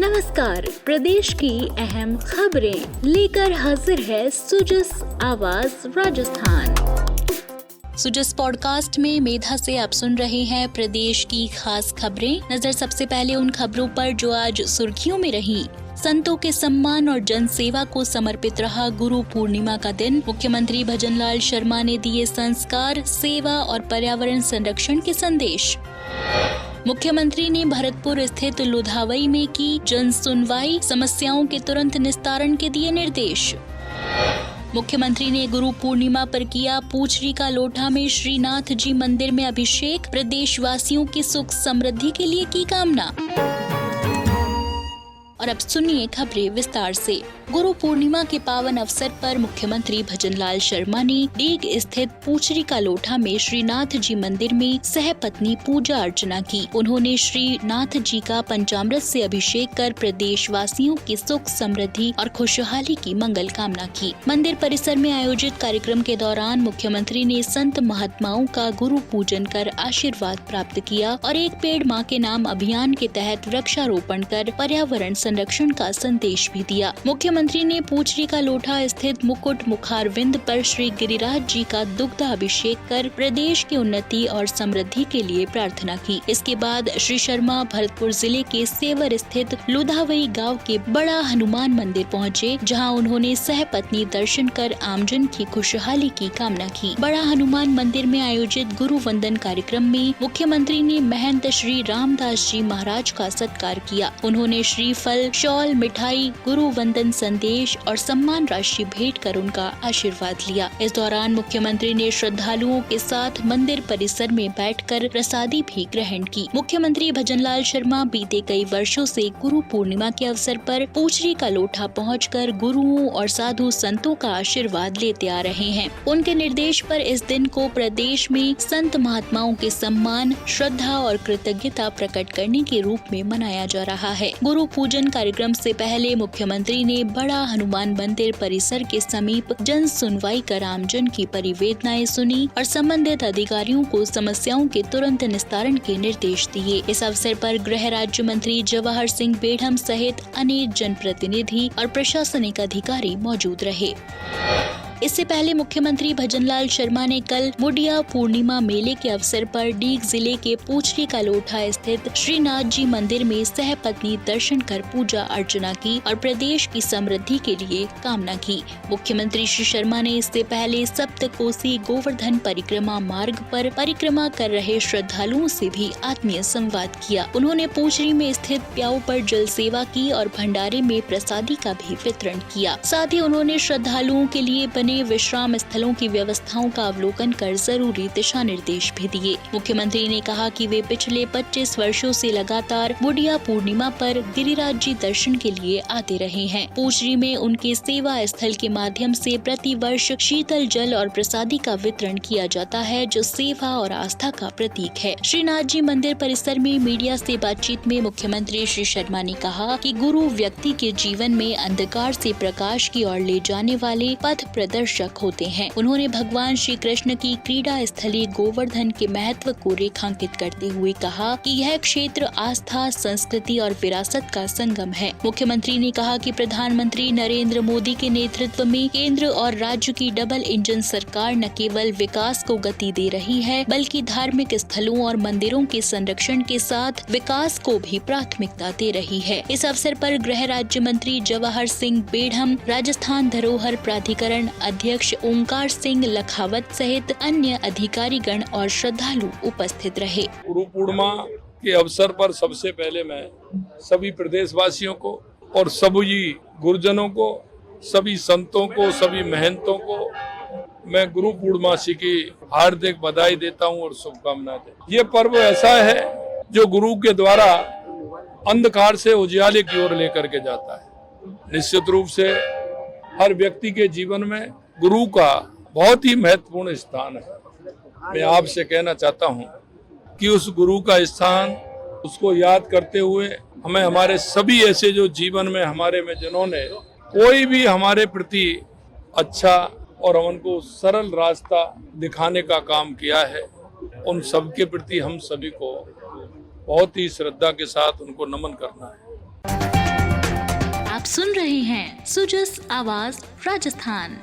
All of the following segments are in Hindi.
नमस्कार, प्रदेश की अहम खबरें लेकर हाजिर है सुजस आवाज राजस्थान। सुजस पॉडकास्ट में मेधा से आप सुन रहे हैं प्रदेश की खास खबरें। नजर सबसे पहले उन खबरों पर जो आज सुर्खियों में रही। संतों के सम्मान और जन सेवा को समर्पित रहा गुरु पूर्णिमा का दिन। मुख्यमंत्री भजनलाल शर्मा ने दिए संस्कार, सेवा और पर्यावरण संरक्षण के संदेश। मुख्यमंत्री ने भरतपुर स्थित लुधावई में की जन सुनवाई, समस्याओं के तुरंत निस्तारण के दिए निर्देश। मुख्यमंत्री ने गुरु पूर्णिमा पर किया पूछरी का लोठा में श्रीनाथ जी मंदिर में अभिषेक, प्रदेशवासियों की सुख समृद्धि के लिए की कामना। और अब सुनिए खबरें विस्तार से। गुरु पूर्णिमा के पावन अवसर पर मुख्यमंत्री भजनलाल शर्मा ने डीग स्थित पूछरी का लोठा में श्रीनाथ जी मंदिर में सहपत्नी पूजा अर्चना की। उन्होंने श्रीनाथ जी का पंचामृत से अभिषेक कर प्रदेशवासियों की सुख समृद्धि और खुशहाली की मंगल कामना की। मंदिर परिसर में आयोजित कार्यक्रम के दौरान मुख्यमंत्री ने संत महात्माओं का गुरु पूजन कर आशीर्वाद प्राप्त किया और एक पेड़ माँ के नाम अभियान के तहत वृक्षारोपण कर पर्यावरण संरक्षण का संदेश भी दिया। मुख्यमंत्री ने पूछरी का लोठा स्थित मुकुट मुखारविंद पर श्री गिरिराज जी का दुग्ध अभिषेक कर प्रदेश की उन्नति और समृद्धि के लिए प्रार्थना की। इसके बाद श्री शर्मा भरतपुर जिले के सेवर स्थित लुधावई गांव के बड़ा हनुमान मंदिर पहुंचे, जहां उन्होंने सहपत्नी दर्शन कर आमजन की खुशहाली की कामना की। बड़ा हनुमान मंदिर में आयोजित गुरु वंदन कार्यक्रम में मुख्यमंत्री ने महंत श्री रामदास जी महाराज का सत्कार किया। उन्होंने श्रीफल, शॉल, मिठाई, गुरु वंदन संदेश और सम्मान राशि भेंट कर उनका आशीर्वाद लिया। इस दौरान मुख्यमंत्री ने श्रद्धालुओं के साथ मंदिर परिसर में बैठकर प्रसादी भी ग्रहण की। मुख्यमंत्री भजनलाल शर्मा बीते कई वर्षों से गुरु पूर्णिमा के अवसर पर पूछरी का लोठा पहुंचकर गुरुओं और साधु संतों का आशीर्वाद लेते आ रहे हैं। उनके निर्देश पर इस दिन को प्रदेश में संत महात्माओं के सम्मान, श्रद्धा और कृतज्ञता प्रकट करने के रूप में मनाया जा रहा है। गुरु पूजन कार्यक्रम से पहले मुख्यमंत्री ने बड़ा हनुमान मंदिर परिसर के समीप जन सुनवाई कर आमजन की परिवेदनाएं सुनी और संबंधित अधिकारियों को समस्याओं के तुरंत निस्तारण के निर्देश दिए। इस अवसर पर गृह राज्य मंत्री जवाहर सिंह बेढ़म सहित अनेक जनप्रतिनिधि और प्रशासनिक अधिकारी मौजूद रहे। इससे पहले मुख्यमंत्री भजनलाल शर्मा ने कल मुडिया पूर्णिमा मेले के अवसर पर डीग जिले के पूछरी का लोठा स्थित श्रीनाथ जी मंदिर में सहपत्नी दर्शन कर पूजा अर्चना की और प्रदेश की समृद्धि के लिए कामना की। मुख्यमंत्री श्री शर्मा ने इससे पहले सप्तकोसी गोवर्धन परिक्रमा मार्ग पर परिक्रमा कर रहे श्रद्धालुओं से भी आत्मीय संवाद किया। उन्होंने पूछरी में स्थित प्याऊ पर जल सेवा की और भंडारे में प्रसादी का भी वितरण किया। साथ ही उन्होंने श्रद्धालुओं के लिए बने विश्राम स्थलों की व्यवस्थाओं का अवलोकन कर जरूरी दिशा निर्देश भी दिए। मुख्यमंत्री ने कहा कि वे पिछले 25 वर्षों से लगातार मुडिया पूर्णिमा पर गिरिराज जी दर्शन के लिए आते रहे हैं। पूछरी में उनके सेवा स्थल के माध्यम से प्रति वर्ष शीतल जल और प्रसादी का वितरण किया जाता है, जो सेवा और आस्था का प्रतीक है। श्रीनाथ जी मंदिर परिसर में मीडिया से बातचीत में मुख्यमंत्री श्री शर्मा ने कहा कि गुरु व्यक्ति के जीवन में अंधकार से प्रकाश की ओर ले जाने वाले पथ प्रदर्शक होते हैं। उन्होंने भगवान श्री कृष्ण की क्रीड़ा स्थली गोवर्धन के महत्व को रेखांकित करते हुए कहा कि यह क्षेत्र आस्था, संस्कृति और विरासत का संगम है। मुख्यमंत्री ने कहा कि प्रधानमंत्री नरेंद्र मोदी के नेतृत्व में केंद्र और राज्य की डबल इंजन सरकार न केवल विकास को गति दे रही है, बल्कि धार्मिक स्थलों और मंदिरों के संरक्षण के साथ विकास को भी प्राथमिकता दे रही है। इस अवसर पर गृह राज्य मंत्री जवाहर सिंह बेढ़म, राजस्थान धरोहर प्राधिकरण अध्यक्ष ओंकार सिंह लखावत सहित अन्य अधिकारीगण और श्रद्धालु उपस्थित रहे। गुरु पूर्णिमा के अवसर पर सबसे पहले मैं सभी प्रदेशवासियों को और सभी गुरुजनों को, सभी संतों को, सभी महंतों को मैं गुरु पूर्णिमासी की हार्दिक बधाई देता हूं और शुभकामनाएं देता हूं। ये पर्व ऐसा है जो गुरु के द्वारा अंधकार से उजियाले की ओर लेकर के जाता है। निश्चित रूप से हर व्यक्ति के जीवन में गुरु का बहुत ही महत्वपूर्ण स्थान है। मैं आपसे कहना चाहता हूं कि उस गुरु का स्थान, उसको याद करते हुए हमें हमारे सभी ऐसे जो जीवन में हमारे में जिन्होंने कोई भी हमारे प्रति अच्छा और उनको सरल रास्ता दिखाने का काम किया है, उन सबके प्रति हम सभी को बहुत ही श्रद्धा के साथ उनको नमन करना है। आप सुन रहे हैं सुजस आवाज राजस्थान।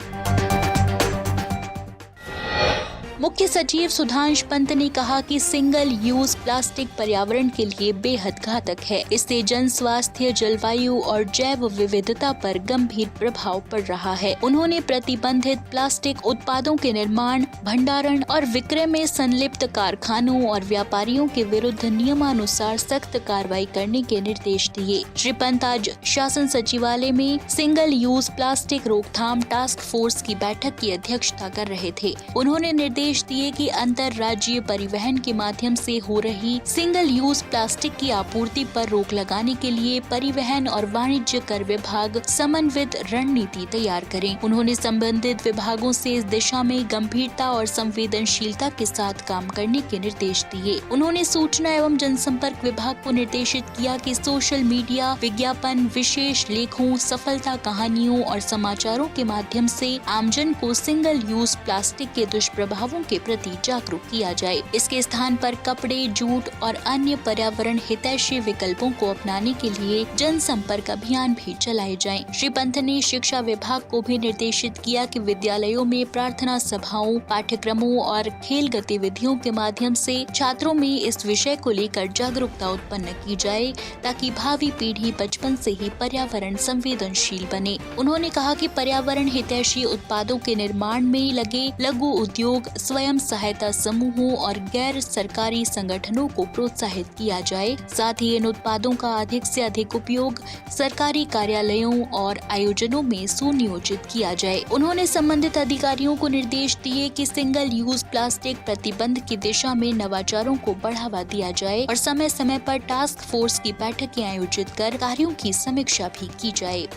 मुख्य सचिव सुधांश पंत ने कहा कि सिंगल यूज प्लास्टिक पर्यावरण के लिए बेहद घातक है। इससे जन स्वास्थ्य, जलवायु और जैव विविधता पर गंभीर प्रभाव पड़ रहा है। उन्होंने प्रतिबंधित प्लास्टिक उत्पादों के निर्माण, भंडारण और विक्रय में संलिप्त कारखानों और व्यापारियों के विरुद्ध नियमानुसार सख्त कार्रवाई करने के निर्देश दिए। श्री पंत आज शासन सचिवालय में सिंगल यूज प्लास्टिक रोकथाम टास्क फोर्स की बैठक की अध्यक्षता कर रहे थे। उन्होंने निर्देश दिए कि अंतर राज्यीय परिवहन के माध्यम से हो रही सिंगल यूज प्लास्टिक की आपूर्ति पर रोक लगाने के लिए परिवहन और वाणिज्य कर विभाग समन्वित रणनीति तैयार करें। उन्होंने संबंधित विभागों से इस दिशा में गंभीरता और संवेदनशीलता के साथ काम करने के निर्देश दिए। उन्होंने सूचना एवं जनसंपर्क विभाग को निर्देशित किया कि सोशल मीडिया, विज्ञापन, विशेष लेखों, सफलता कहानियों और समाचारों के माध्यम से आमजन को सिंगल यूज प्लास्टिक के दुष्प्रभावों के प्रति जागरूक किया जाए। इसके स्थान पर कपड़े, जूट और अन्य पर्यावरण हितैषी विकल्पों को अपनाने के लिए जनसंपर्क अभियान भी चलाए जाएं। श्री पंत ने शिक्षा विभाग को भी निर्देशित किया कि विद्यालयों में प्रार्थना सभाओं, पाठ्यक्रमों और खेल गतिविधियों के माध्यम से छात्रों में इस विषय को लेकर जागरूकता उत्पन्न की जाए ताकि भावी पीढ़ी बचपन से ही पर्यावरण संवेदनशील बने। उन्होंने कहा कि पर्यावरण हितैषी उत्पादों के निर्माण में लगे लघु उद्योग, स्वयं सहायता समूहों और गैर सरकारी संगठनों को प्रोत्साहित किया जाए। साथ ही इन उत्पादों का अधिक से अधिक उपयोग सरकारी कार्यालयों और आयोजनों में सुनियोजित किया जाए। उन्होंने संबंधित अधिकारियों को निर्देश दिए कि सिंगल यूज प्लास्टिक प्रतिबंध की दिशा में नवाचारों को बढ़ावा दिया जाए और समय समय पर टास्क फोर्स की बैठकें आयोजित कर कार्यों की समीक्षा भी की जाए।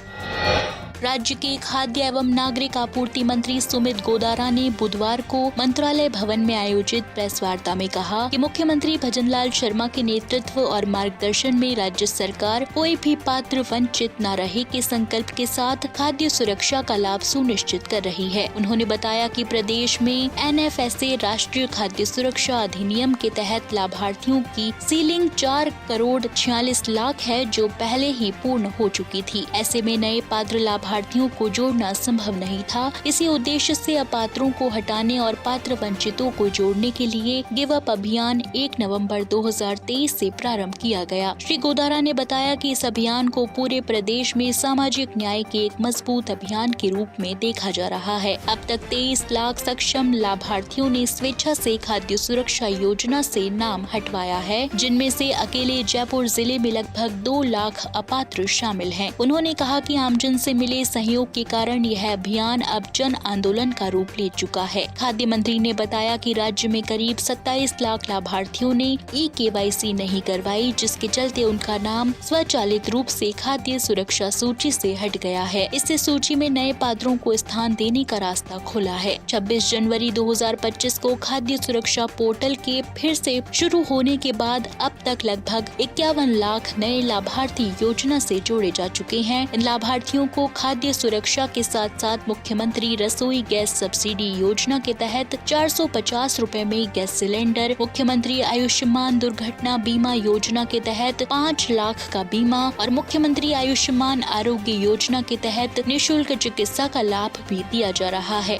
राज्य के खाद्य एवं नागरिक आपूर्ति मंत्री सुमित गोदारा ने बुधवार को मंत्रालय भवन में आयोजित प्रेस वार्ता में कहा कि मुख्यमंत्री भजनलाल शर्मा के नेतृत्व और मार्गदर्शन में राज्य सरकार कोई भी पात्र वंचित न रहे के संकल्प के साथ खाद्य सुरक्षा का लाभ सुनिश्चित कर रही है। उन्होंने बताया कि प्रदेश में NFSA राष्ट्रीय खाद्य सुरक्षा अधिनियम के तहत लाभार्थियों की सीलिंग 4,46,00,000 है, जो पहले ही पूर्ण हो चुकी थी। ऐसे में नए पात्र लाभार्थियों को जोड़ना संभव नहीं था। इसी उद्देश्य से अपात्रों को हटाने और पात्र वंचितों को जोड़ने के लिए गिव अप अभियान 1 नवंबर 2023 से प्रारंभ किया गया। श्री गोदारा ने बताया कि इस अभियान को पूरे प्रदेश में सामाजिक न्याय के एक मजबूत अभियान के रूप में देखा जा रहा है। अब तक 23 लाख सक्षम लाभार्थियों ने स्वेच्छा से खाद्य सुरक्षा योजना से नाम हटवाया है, जिनमें से अकेले जयपुर जिले में लगभग 2 लाख अपात्र शामिल हैं। उन्होंने कहा कि आमजन से मिले सहयोग के कारण यह अभियान अब जन आंदोलन का रूप ले चुका है। खाद्य मंत्री ने बताया कि राज्य में करीब 27 लाख लाभार्थियों ने eKYC नहीं करवाई, जिसके चलते उनका नाम स्वचालित रूप से खाद्य सुरक्षा सूची से हट गया है। इससे सूची में नए पात्रों को स्थान देने का रास्ता खुला है। 26 जनवरी 2025 को खाद्य सुरक्षा पोर्टल के फिर से शुरू होने के बाद अब तक लगभग 51 लाख नए लाभार्थी योजना से जोड़े जा चुके हैं। इन लाभार्थियों को खाद्य सुरक्षा के साथ साथ मुख्यमंत्री रसोई गैस सब्सिडी योजना के तहत 450 रुपए में गैस सिलेंडर, मुख्यमंत्री आयुष्मान दुर्घटना बीमा योजना के तहत 5 लाख का बीमा और मुख्यमंत्री आयुष्मान आरोग्य योजना के तहत निःशुल्क चिकित्सा का लाभ भी दिया जा रहा है।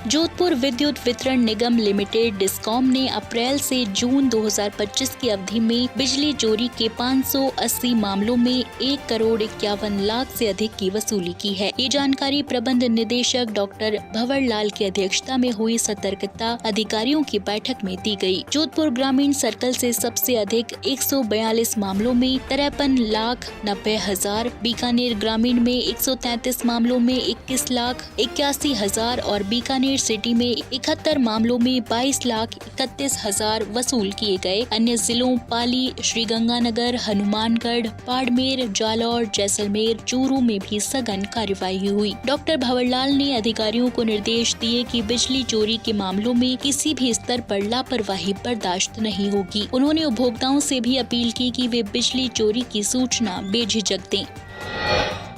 जोधपुर विद्युत वितरण निगम लिमिटेड डिस्कॉम ने अप्रैल से जून 2025 की अवधि में बिजली चोरी के 580 मामलों में 1,51,00,000 से अधिक की वसूली की है। ये जानकारी प्रबंध निदेशक डॉक्टर भंवर लाल की अध्यक्षता में हुई सतर्कता अधिकारियों की बैठक में दी गई। जोधपुर ग्रामीण सर्कल से सबसे अधिक 142 मामलों में 53,90,000, बीकानेर ग्रामीण में 133 मामलों में 21,81,000 और बीकानेर सिटी में 71 मामलों में 22,31,000 वसूल किए गए। अन्य जिलों पाली, श्रीगंगानगर, हनुमानगढ़, बाड़मेर, जालौर, जैसलमेर, चूरू में भी सघन कार्रवाई हुई। डॉक्टर भंवरलाल ने अधिकारियों को निर्देश दिए कि बिजली चोरी के मामलों में किसी भी स्तर पर लापरवाही बर्दाश्त नहीं होगी। उन्होंने उपभोक्ताओं से भी अपील की कि वे बिजली चोरी की सूचना बेझिझक दें।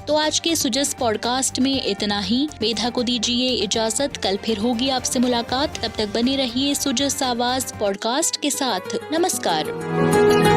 तो आज के सुजस पॉडकास्ट में इतना ही। मेधा को दीजिए इजाजत, कल फिर होगी आपसे मुलाकात। तब तक बने रहिए सुजस आवाज पॉडकास्ट के साथ। नमस्कार।